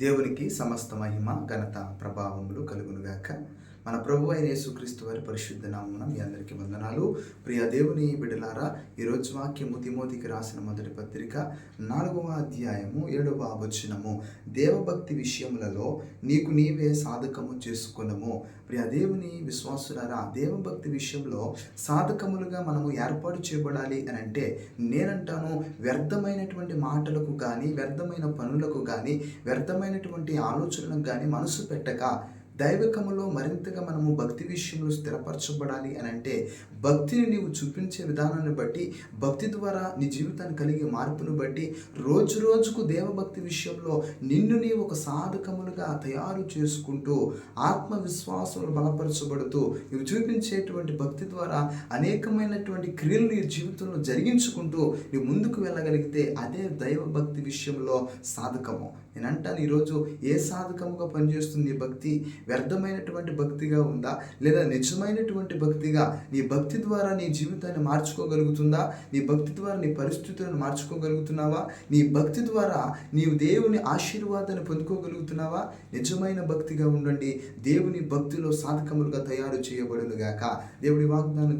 దేవునికి సమస్త మహిమ ఘనత ప్రభావములు కలుగునుగాక. మన ప్రభు అయిన యేసుక్రీస్తు వారి పరిశుద్ధ నామమున మీ అందరికీ వందనాలు. ప్రియ దేవుని బిడ్డలారా, ఈరోజు వాక్యము తిమోతికి రాసిన మొదటి పత్రిక 4వ అధ్యాయము 7వ వచనము. దేవభక్తి విషయములలో నీకు నీవే సాధకము చేసుకొనుము. ప్రియ దేవుని విశ్వాసులారా, దేవభక్తి విషయంలో సాధకములుగా మనము ఏర్పాటు చేయబడాలి అని అంటే, నేనంటాను వ్యర్థమైనటువంటి మాటలకు కానీ, వ్యర్థమైన పనులకు కానీ, వ్యర్థమైనటువంటి ఆలోచనలకు కానీ మనసు పెట్టక దైవికములో మరింతగా మనము భక్తి విషయంలో స్థిరపరచబడాలి అని అంటే, భక్తిని నీవు చూపించే విధానాన్ని బట్టి, భక్తి ద్వారా నీ జీవితాన్ని కలిగే మార్పును బట్టి, రోజు రోజుకు దేవభక్తి విషయంలో నిన్ను నీవు ఒక సాధకములుగా తయారు చేసుకుంటూ, ఆత్మవిశ్వాసంలో బలపరచబడుతూ, నీవు చూపించేటువంటి భక్తి ద్వారా అనేకమైనటువంటి క్రియలు నీ జీవితంలో జరిగించుకుంటూ నీవు ముందుకు వెళ్ళగలిగితే అదే దైవభక్తి విషయంలో సాధకము. నేను అంటాను, ఈరోజు ఏ సాధకముగా పనిచేస్తుంది భక్తి? వ్యర్థమైనటువంటి భక్తిగా ఉందా, లేదా నిజమైనటువంటి భక్తిగా నీ భక్తి ద్వారా నీ జీవితాన్ని మార్చుకోగలుగుతుందా? నీ భక్తి ద్వారా నీ పరిస్థితులను మార్చుకోగలుగుతున్నావా? నీ భక్తి ద్వారా నీవు దేవుని ఆశీర్వాదాన్ని పొందుకోగలుగుతున్నావా? నిజమైన భక్తిగా ఉండండి. దేవుని భక్తిలో సాధకములుగా తయారు చేయబడునుగాక. దేవుడి వాగ్దానం